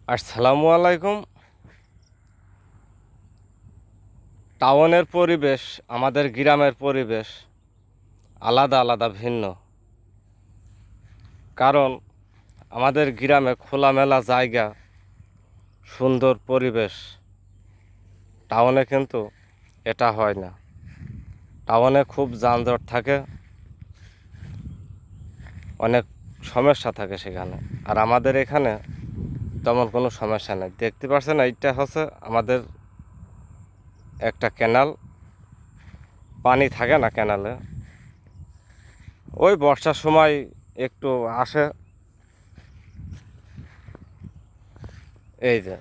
আসসালামু আলাইকুম। টাউনের পরিবেশ আমাদের গ্রামের পরিবেশ আলাদা আলাদা ভিন্ন। কারণ আমাদের গ্রামে খোলামেলা জায়গা, সুন্দর পরিবেশ। টাউনে কিন্তু এটা হয় না। টাউনে খুব যানজট থাকে, অনেক সমস্যা থাকে সেখানে। আর আমাদের এখানে তেমন কোনো সমস্যা নেই। দেখতে পাচ্ছেন, এইটা হচ্ছে আমাদের একটা ক্যানাল। পানি থাকে না ক্যানালে, ওই বর্ষার সময় একটু আসে। এই যে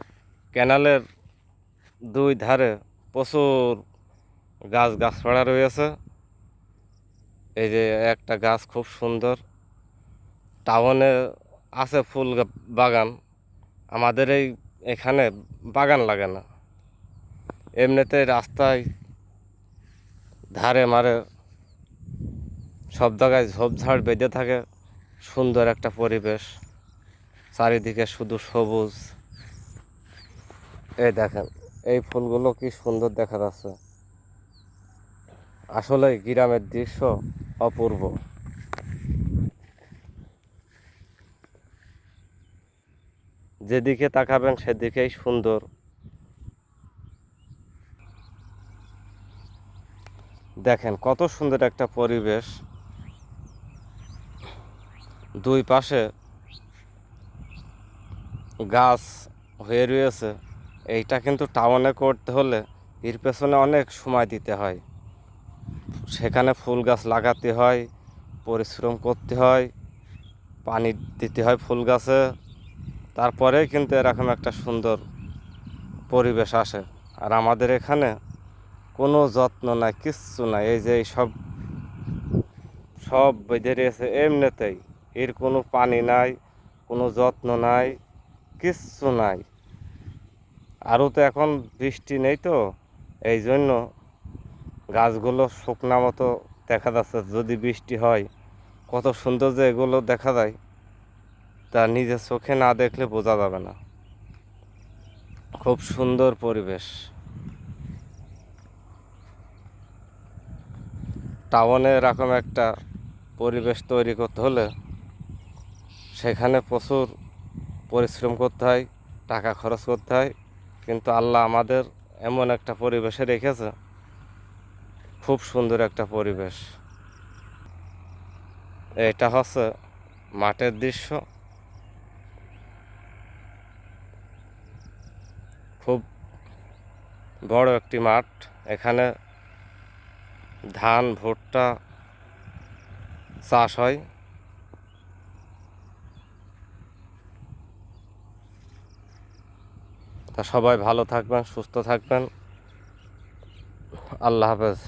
ক্যানালের দুই ধারে প্রচুর গাছপালা রয়েছে। এই যে একটা গাছ খুব সুন্দর। টাউনে আছে বাগান, আমাদের এখানে বাগান লাগে না। এমনিতে রাস্তায় ধারে মারে সব জায়গায় ঝোপঝাড় বেঁধে থাকে। সুন্দর একটা পরিবেশ, চারিদিকে শুধু সবুজ। এই দেখেন, এই ফুলগুলো কি সুন্দর দেখা যাচ্ছে। আসলে গ্রামের দৃশ্য অপূর্ব। যেদিকে তাকাবেন সেদিকেই সুন্দর। দেখেন কত সুন্দর একটা পরিবেশ। দুই পাশে গাছ হয়ে রয়েছে। এইটা কিন্তু টাউনে করতে হলে এর পেছনে অনেক সময় দিতে হয়। সেখানে ফুল গাছ লাগাতে হয়, পরিশ্রম করতে হয়, পানি দিতে হয় ফুল গাছে। তারপরে কিন্তু এরকম একটা সুন্দর পরিবেশ আসে। আর আমাদের এখানে কোনো যত্ন নাই, কিচ্ছু নাই। এই যে সব সব বেঁধে রয়েছে এমনিতেই। এর কোনো পানি নাই, কোনো যত্ন নাই, কিচ্ছু নাই। আরও তো এখন বৃষ্টি নেই, তো এই জন্য গাছগুলো শুকনা মতো দেখা যাচ্ছে। যদি বৃষ্টি হয় কত সুন্দর যে এগুলো দেখা যায়, তা নিজের চোখে না দেখলে বোঝা যাবে না। খুব সুন্দর পরিবেশ। টাউনে এরকম একটা পরিবেশ তৈরি করতে হলে সেখানে প্রচুর পরিশ্রম করতে হয়, টাকা খরচ করতে হয়। কিন্তু আল্লাহ আমাদের এমন একটা পরিবেশে রেখেছে, খুব সুন্দর একটা পরিবেশ। এটা হচ্ছে মাঠের দৃশ্য। খুব বড় একটি মাঠ। এখানে ধান, ভুট্টা চাষ হয়। তা সবাই ভালো থাকবেন, সুস্থ থাকবেন। আল্লাহ হাফেজ।